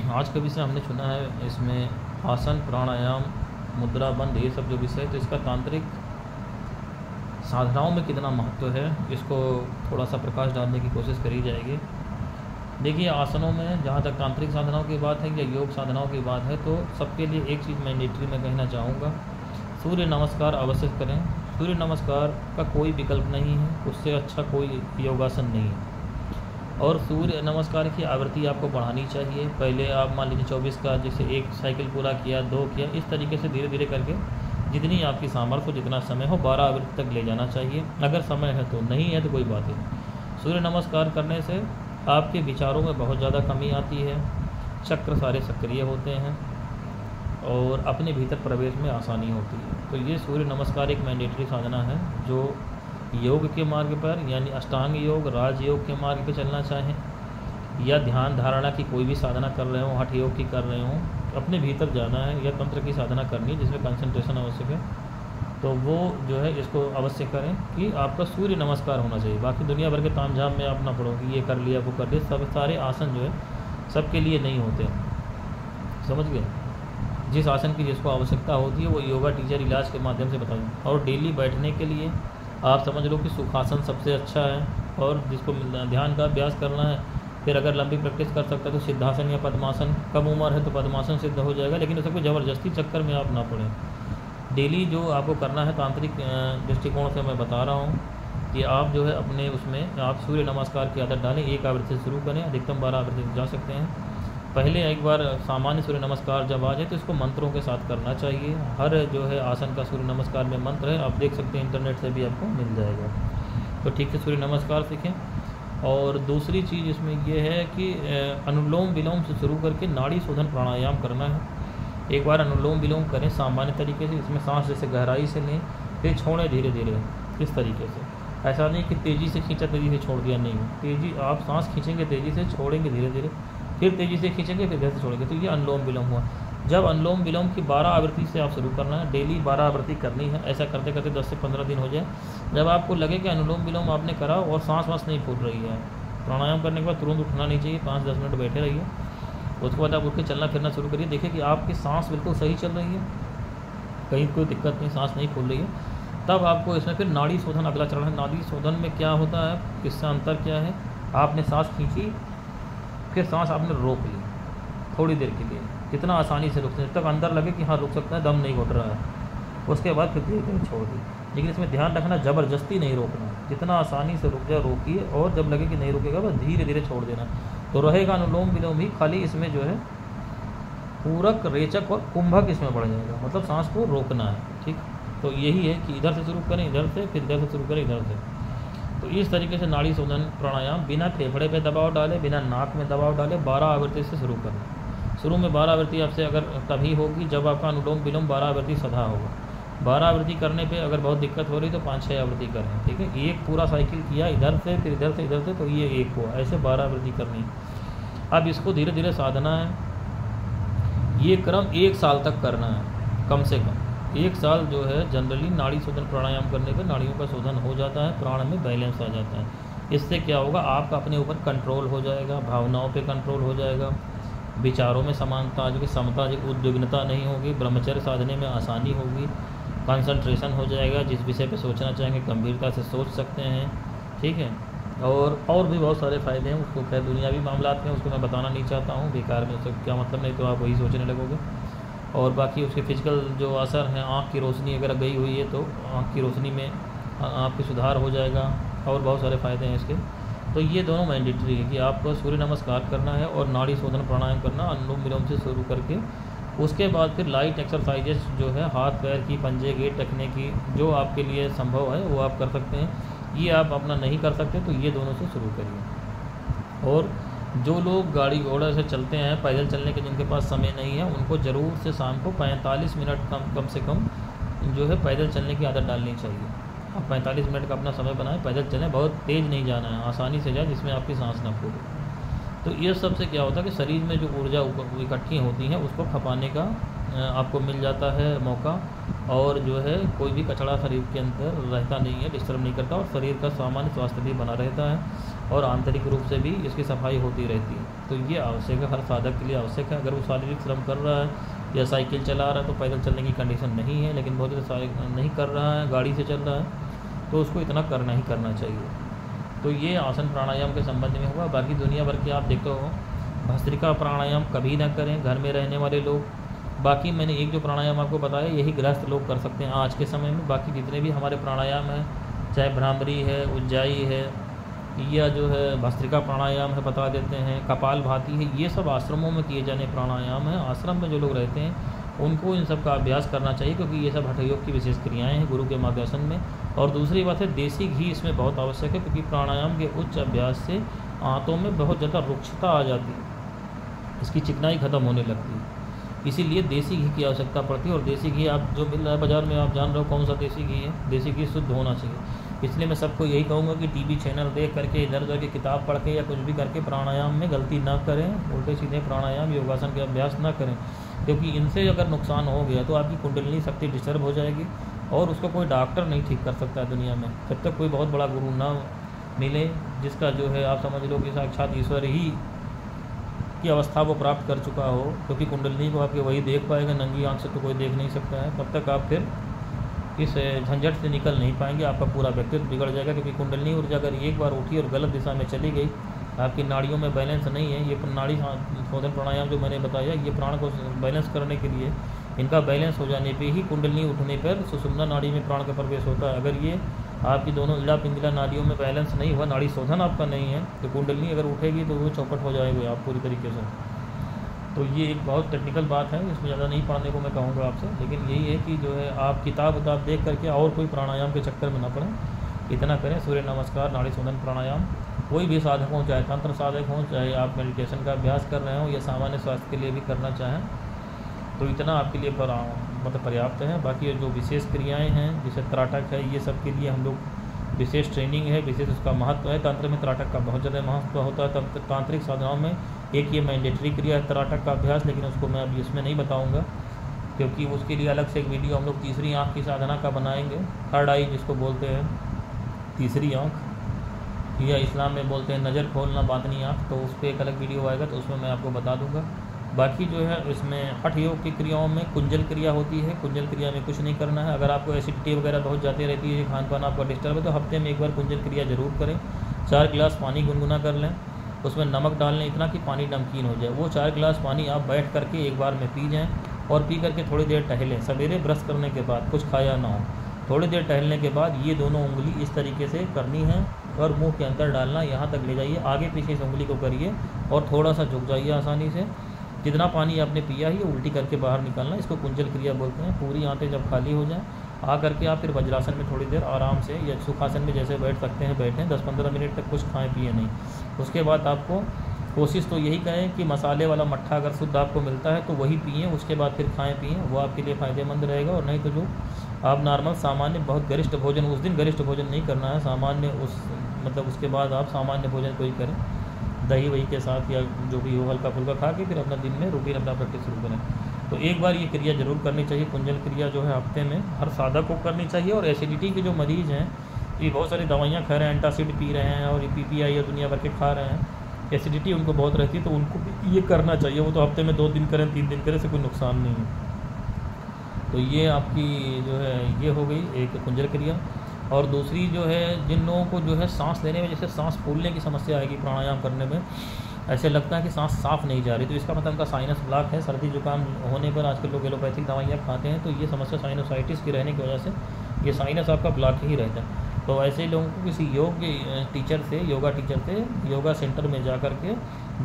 आज का विषय हमने चुना है, इसमें आसन, प्राणायाम, मुद्रा बंध, ये सब जो विषय, तो इसका तांत्रिक साधनाओं में कितना महत्व है, इसको थोड़ा सा प्रकाश डालने की कोशिश करी जाएगी। देखिए, आसनों में जहाँ तक तांत्रिक साधनाओं की बात है या योग साधनाओं की बात है, तो सबके लिए एक चीज़ मैंडेटरी मैं कहना चाहूँगा, सूर्य नमस्कार अवश्य करें। सूर्य नमस्कार का कोई विकल्प नहीं है, उससे अच्छा कोई योगासन नहीं है। और सूर्य नमस्कार की आवृत्ति आपको बढ़ानी चाहिए। पहले आप मान लीजिए 24 का जैसे एक साइकिल पूरा किया, 2 किया, इस तरीके से धीरे धीरे करके जितनी आपकी सामर्थ्य हो, जितना समय हो, 12 आवृत्ति तक ले जाना चाहिए। अगर समय है तो, नहीं है तो कोई बात नहीं। सूर्य नमस्कार करने से आपके विचारों में बहुत ज़्यादा कमी आती है, चक्र सारे सक्रिय होते हैं और अपने भीतर प्रवेश में आसानी होती है। तो ये सूर्य नमस्कार एक मैंडेटरी साधना है, जो योग के मार्ग पर यानी अष्टांग योग, राजयोग के मार्ग पर चलना चाहें या ध्यान धारणा की कोई भी साधना कर रहे हो, हठ योग की कर रहे हो, अपने भीतर जाना है या तंत्र की साधना करनी है जिसमें कंसंट्रेशन आवश्यक है, तो वो जो है इसको अवश्य करें कि आपका सूर्य नमस्कार होना चाहिए। बाकी दुनिया भर के तामझाम में आप ना पढ़ो कि ये कर लिया, वो कर लिया, सब सारे आसन जो है सबके लिए नहीं होते, समझ गए। जिस आसन की जिसको आवश्यकता होती है वो योगा टीचर इलाज के माध्यम से बताएं। और डेली बैठने के लिए आप समझ लो कि सुखासन सबसे अच्छा है, और जिसको ध्यान का अभ्यास करना है, फिर अगर लंबी प्रैक्टिस कर सकता है तो सिद्धासन या पद्मासन, कम उम्र है तो पद्मासन सिद्ध हो जाएगा, लेकिन उसे कोई ज़बरदस्ती चक्कर में आप ना पड़ें। डेली जो आपको करना है तांत्रिक दृष्टिकोण से मैं बता रहा हूँ कि आप जो है अपने उसमें आप सूर्य नमस्कार की आदत डालें। 1 आवृत्ति से शुरू करें, अधिकतम 12 आवृत्ति तक जा सकते हैं। पहले एक बार सामान्य सूर्य नमस्कार जब आ जाए तो इसको मंत्रों के साथ करना चाहिए। हर जो है आसन का सूर्य नमस्कार में मंत्र है, आप देख सकते हैं, इंटरनेट से भी आपको मिल जाएगा। तो ठीक से सूर्य नमस्कार सीखें। और दूसरी चीज़ इसमें यह है कि अनुलोम विलोम से शुरू करके नाड़ी शोधन प्राणायाम करना है। एक बार अनुलोम विलोम करें सामान्य तरीके से, इसमें सांस जैसे गहराई से लें, फिर छोड़ें धीरे धीरे, इस तरीके से। ऐसा नहीं कि तेज़ी से खींचा तेज़ी से छोड़ दिया, नहीं, तेज़ी आप सांस खींचेंगे तेज़ी से, छोड़ेंगे धीरे धीरे, फिर तेज़ी से खींचेंगे, फिर धीरे से छोड़ेंगे। तो ये अनुलोम विलोम हुआ। जब अनुलोम विलोम की 12 आवृत्ति से आप शुरू करना है, डेली 12 आवृत्ति करनी है। ऐसा करते करते 10 से 15 दिन हो जाए। जब आपको लगे कि अनुलोम विलोम आपने करा और सांस वाँस नहीं फूल रही है, प्राणायाम करने के बाद तुरंत उठना नहीं चाहिए, 5-10 मिनट बैठे रहिए। उसके बाद आप उठ के चलना फिरना शुरू करिए, देखिए कि आपकी सांस बिल्कुल सही चल रही है, कहीं कोई दिक्कत नहीं, सांस नहीं फूल रही है। तब आपको इसमें फिर नाड़ी शोधन अगला चरण है। नाड़ी शोधन में क्या होता है, किसका अंतर क्या है, आपने सांस खींची, फिर सांस आपने रोक ली थोड़ी देर के लिए, जितना आसानी से रुकते, जब तक अंदर लगे कि हाँ रुक सकता है, दम नहीं घुट रहा है, उसके बाद फिर धीरे धीरे छोड़ दी। लेकिन इसमें ध्यान रखना, ज़बरदस्ती नहीं रोकना, जितना आसानी से रुक जाए रोकिए, और जब लगे कि नहीं रुकेगा बस धीरे धीरे छोड़ देना। तो रहेगा अनुलोम विलोम ही, खाली इसमें जो है पूरक, रेचक और कुंभक इसमें बढ़ जाएगा, मतलब सांस को रोकना है। ठीक, तो यही है कि इधर से शुरू करें, इधर से, फिर इधर से शुरू करें, इधर से। तो इस तरीके से नाड़ी शोधन प्राणायाम बिना फेफड़े पे दबाव डाले, बिना नाक में दबाव डाले 12 आवृत्ति से शुरू करना। शुरू में 12 आवृत्ति आपसे अगर तभी होगी जब आपका अनुलोम विलोम 12 आवृत्ति सदा होगा। 12 आवृत्ति करने पे अगर बहुत दिक्कत हो रही तो 5-6 आवृत्ति करें। ठीक है, एक पूरा साइकिल किया इधर से, फिर इधर से, इधर से, तो ये एक हुआ, ऐसे 12 आवृत्ति करनी है। अब इसको धीरे धीरे साधना है। ये क्रम 1 साल तक करना है, कम से कम 1 साल जो है। जनरली नाड़ी शोधन प्राणायाम करने पर नाड़ियों का शोधन हो जाता है, प्राण में बैलेंस आ जाता है। इससे क्या होगा, आपका अपने ऊपर कंट्रोल हो जाएगा, भावनाओं पे कंट्रोल हो जाएगा, विचारों में समानता आ जाएगी, समता आ जाएगी, उद्विग्नता नहीं होगी, ब्रह्मचर्य साधने में आसानी होगी, कंसंट्रेशन हो जाएगा, जिस विषय पे सोचना चाहेंगे गंभीरता से सोच सकते हैं। ठीक है, और भी बहुत सारे फ़ायदे हैं, उसको खैर दुनियावी मामलात में उसको मैं बताना नहीं चाहता हूँ, बेकार में उसका क्या मतलब, नहीं तो आप वही सोचने लगोगे। और बाकी उसके फिजिकल जो असर हैं, आँख की रोशनी अगर गई हुई है तो आँख की रोशनी में आपकी सुधार हो जाएगा, और बहुत सारे फ़ायदे हैं इसके। तो ये दोनों मैंडेटरी है कि आपको सूर्य नमस्कार करना है और नाड़ी शोधन प्राणायाम करना, अनुलोम विलोम से शुरू करके। उसके बाद फिर लाइट एक्सरसाइजेस जो है, हाथ पैर की, पंजे गेट रखने की, जो आपके लिए संभव है वो आप कर सकते हैं। ये आप अपना नहीं कर सकते तो ये दोनों से शुरू करिए। और जो लोग गाड़ी घोड़ा से चलते हैं, पैदल चलने के जिनके पास समय नहीं है, उनको ज़रूर से शाम को 45 मिनट कम से कम जो है पैदल चलने की आदत डालनी चाहिए। आप 45 मिनट का अपना समय बनाएं, पैदल चलें, बहुत तेज़ नहीं जाना है, आसानी से जाए जिसमें आपकी सांस ना फूले। तो ये सब से क्या होता है कि शरीर में जो ऊर्जा इकट्ठी होती हैं उसको खपाने का आपको मिल जाता है मौका, और जो है कोई भी कचरा शरीर के अंदर रहता नहीं है, डिस्टर्ब नहीं करता, और शरीर का सामान्य स्वास्थ्य भी बना रहता है, और आंतरिक रूप से भी इसकी सफाई होती रहती है। तो ये आवश्यक है, हर साधक के लिए आवश्यक है। अगर वो शारीरिक श्रम कर रहा है या साइकिल चला रहा है तो पैदल चलने की कंडीशन नहीं है, लेकिन बहुत ज़्यादा नहीं कर रहा है, गाड़ी से चल रहा है, तो उसको इतना करना ही करना चाहिए। तो ये आसन प्राणायाम के संबंध में हुआ। बाकी दुनिया भर के आप देखते हो भस्त्रिका प्राणायाम कभी ना करें घर में रहने वाले लोग। बाकी मैंने एक जो प्राणायाम आपको बताया यही गृहस्थ लोग कर सकते हैं आज के समय में। बाकी जितने भी हमारे प्राणायाम हैं, चाहे भ्रामरी है, उज्जाई है, या जो है भस्त्रिका प्राणायाम है बता देते हैं, कपालभाति है, ये सब आश्रमों में किए जाने प्राणायाम हैं। आश्रम में जो लोग रहते हैं उनको इन सब का अभ्यास करना चाहिए, क्योंकि ये सब हठ योग की विशेष क्रियाएँ हैं गुरु के मार्गदर्शन में। और दूसरी बात है, देसी घी इसमें बहुत आवश्यक है, क्योंकि प्राणायाम के उच्च अभ्यास से आंतों में बहुत ज़्यादा रुक्षता आ जाती है, इसकी चिकनाई खत्म होने लगती है, इसीलिए देसी घी की आवश्यकता पड़ती है। और देसी घी आप जो मिल रहा है बाज़ार में, आप जान रहे हो कौन सा देसी घी है। देसी घी शुद्ध होना चाहिए। इसलिए मैं सबको यही कहूँगा कि टीवी चैनल देख करके, इधर उधर की किताब पढ़ के या कुछ भी करके प्राणायाम में गलती ना करें। उल्टे सीधे प्राणायाम योगासन के अभ्यास ना करें, क्योंकि इनसे अगर नुकसान हो गया तो आपकी कुंडलिनी शक्ति डिस्टर्ब हो जाएगी, और उसको कोई डॉक्टर नहीं ठीक कर सकता है दुनिया में, जब तक कोई बहुत बड़ा गुरु ना मिले जिसका जो है आप समझ लो कि साक्षात ईश्वर ही की अवस्था वो प्राप्त कर चुका हो। क्योंकि कुंडलिनी को आपके वही देख पाएगा, नंगी आंख से तो कोई देख नहीं सकता है। तब तक आप फिर इस झंझट से निकल नहीं पाएंगे, आपका पूरा व्यक्तित्व बिगड़ जाएगा। क्योंकि कुंडलिनी ऊर्जा अगर एक बार उठी और गलत दिशा में चली गई, आपकी नाड़ियों में बैलेंस नहीं है। ये नाड़ी शोधन प्राणायाम जो मैंने बताया, ये प्राण को बैलेंस करने के लिए, इनका बैलेंस हो जाने पे ही कुंडलिनी उठने पर सुषुम्ना नाड़ी में प्राण का प्रवेश होता है। अगर ये आपकी दोनों इड़ा पिंगला नाड़ियों में बैलेंस नहीं हुआ, नाड़ी शोधन आपका नहीं है, तो कुंडलिनी अगर उठेगी तो वो चौपट हो जाएगी आप पूरी तरीके से। तो ये एक बहुत टेक्निकल बात है, इसमें ज़्यादा नहीं पढ़ने को मैं कहूँगा आपसे। लेकिन यही है कि जो है आप किताब देख करके और कोई प्राणायाम के चक्कर में ना पड़ें, इतना करें। सूर्य नमस्कार, नाड़ी शोधन प्राणायाम, कोई भी साधक हो, चाहे तंत्र साधक हों, चाहे आप मेडिटेशन का अभ्यास कर रहे हो या सामान्य स्वास्थ्य के लिए भी करना चाहें, तो इतना आपके लिए मतलब पर्याप्त है। बाकी जो विशेष क्रियाएं हैं जैसे त्राटक है, ये सब के लिए हम लोग विशेष ट्रेनिंग है, विशेष उसका महत्व है। तंत्र में त्राटक का बहुत ज़्यादा महत्व होता है। तांत्रिक साधनाओं में एक ये मैंडेटरी क्रिया है त्राटक का अभ्यास, लेकिन उसको मैं अभी इसमें नहीं बताऊँगा, क्योंकि उसके लिए अलग से एक वीडियो हम लोग तीसरी आँख की साधना का बनाएंगे। थर्ड आई जिसको बोलते हैं, तीसरी आँख, या इस्लाम में बोलते हैं नज़र खोलना, बातनी आँख, तो उस पर एक अलग वीडियो आएगा, तो उसमें मैं आपको बता दूंगा। बाकी जो है इसमें हठ योग की क्रियाओं में कुंजल क्रिया होती है। कुंजल क्रिया में कुछ नहीं करना है। अगर आपको एसिडिटी वगैरह बहुत जाती रहती है, खान पान आपका डिस्टर्ब है, तो हफ्ते में एक बार कुंजल क्रिया जरूर करें। 4 गिलास पानी गुनगुना कर लें, उसमें नमक डाल लें इतना कि पानी नमकीन हो जाए। वो 4 गिलास पानी आप बैठ करके एक बार में पी जाएँ, और पी करके थोड़ी देर टहलें। सवेरे ब्रश करने के बाद, कुछ खाया ना हो, थोड़ी देर टहलने के बाद ये दोनों उंगली इस तरीके से करनी है और मुंह के अंदर डालना, यहाँ तक ले जाइए, आगे पीछे इस उंगली को करिए और थोड़ा सा झुक जाइए आसानी से। जितना पानी आपने पिया है ये उल्टी करके बाहर निकालना, इसको कुंजल क्रिया बोलते हैं। पूरी आंतें जब खाली हो जाएं, आ करके आप फिर वज्रासन में थोड़ी देर आराम से या सुखासन में जैसे बैठ सकते हैं बैठें, 10-15 मिनट तक कुछ खाएं पिए नहीं। उसके बाद आपको कोशिश तो यही करें कि मसाले वाला मट्ठा अगर शुद्ध आपको मिलता है तो वही पिएँ, उसके बाद फिर खाएँ पिएँ, वो आपके लिए फ़ायदेमंद रहेगा। और नहीं तो जो आप नॉर्मल सामान्य बहुत गरिष्ठ भोजन, उस दिन गरिष्ठ भोजन नहीं करना है, सामान्य मतलब उसके बाद आप सामान्य भोजन कोई करें, दही वही के साथ या जो भी हो, हल्का फुल्का खा के फिर अपना दिन में रूटीन अपना प्रैक्टिस शुरू करें। तो एक बार ये क्रिया जरूर करनी चाहिए। कुंजल क्रिया जो है हफ्ते में हर साधक को करनी चाहिए। और एसिडिटी के जो मरीज़ हैं, ये बहुत सारी दवाइयाँ खा रहे हैं, एंटासिड पी रहे हैं और PPI या दुनिया भर के खा रहे हैं, एसिडिटी उनको बहुत रहती है, तो उनको ये करना चाहिए। वो तो हफ्ते में 2 दिन करें, 3 दिन करें, इससे कोई नुकसान नहीं है। तो ये आपकी जो है ये हो गई एक कुंजल क्रिया। और दूसरी जो है, जिन लोगों को जो है सांस लेने में जैसे सांस फूलने की समस्या आएगी प्राणायाम करने में, ऐसे लगता है कि सांस साफ़ नहीं जा रही, तो इसका मतलब उनका साइनस ब्लॉक है। सर्दी जुकाम होने पर आजकल लोग एलोपैथिक दवाइयाँ खाते हैं, तो ये समस्या साइनोसाइटिस की रहने की वजह से ये साइनस आपका ब्लॉक ही रहता है। तो ऐसे लोगों को किसी योग टीचर से, योगा टीचर से, योगा सेंटर में जा कर के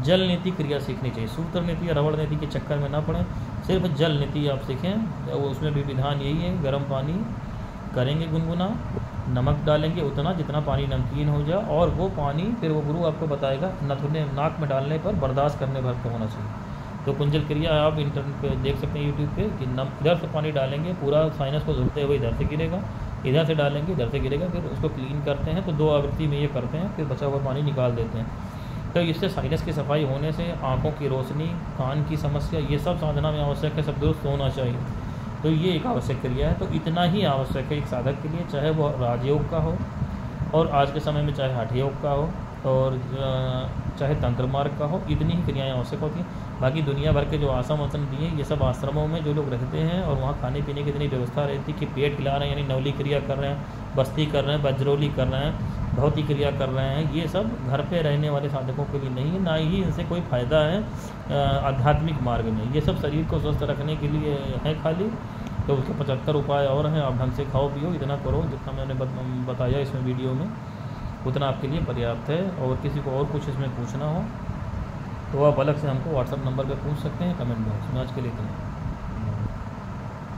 जल नीति क्रिया सीखनी चाहिए। सूत्र नीति या रबड़ नीति के चक्कर में ना पड़ें, सिर्फ जल नीति आप सीखें। उसमें भी विधान यही है, गर्म पानी करेंगे गुनगुना, नमक डालेंगे उतना जितना पानी नमकीन हो जाए, और वो पानी फिर वो गुरु आपको बताएगा नथुने नाक में डालने पर बर्दाश्त करने भर का होना चाहिए। तो कुंजल क्रिया आप इंटरनेट पे देख सकते हैं यूट्यूब पे कि इधर से पानी डालेंगे, पूरा साइनस को झुकते हुए इधर से गिरेगा, इधर से डालेंगे इधर से गिरेगा, फिर उसको क्लीन करते हैं। तो 2 आवृत्ति में ये करते हैं, फिर बचा हुआ पानी निकाल देते हैं। तो इससे साइनस की सफाई होने से आँखों की रोशनी, कान की समस्या, ये सब साधना में आवश्यक है, सब दुरुस्त होना चाहिए। तो ये एक आवश्यक क्रिया है। तो इतना ही आवश्यक है एक साधक के लिए, चाहे वो राजयोग का हो और आज के समय में चाहे हठ योग का हो और चाहे तंत्र मार्ग का हो, इतनी ही क्रियाएं आवश्यक होती हैं। बाकी दुनिया भर के जो आश्रम वाश्रम दिए, ये सब आश्रमों में जो लोग रहते हैं और वहाँ खाने पीने की इतनी व्यवस्था रहती है कि पेट खिला रहे हैं, यानी नवली क्रिया कर रहे हैं, बस्ती कर रहे हैं, वज्रोली कर रहे हैं, भौतिक क्रिया कर रहे हैं, ये सब घर पे रहने वाले साधकों के लिए नहीं है, ना ही इनसे कोई फ़ायदा है आध्यात्मिक मार्ग में। ये सब शरीर को स्वस्थ रखने के लिए है खाली। तो उसके 75 उपाय और हैं। आप ढंग से खाओ पियो, इतना करो जितना मैंने बताया इसमें वीडियो में, उतना आपके लिए पर्याप्त है। और किसी को और कुछ इसमें पूछना हो तो आप अलग से हमको व्हाट्सअप नंबर पर पूछ सकते हैं, कमेंट बॉक्स में। आज के लिए इतना।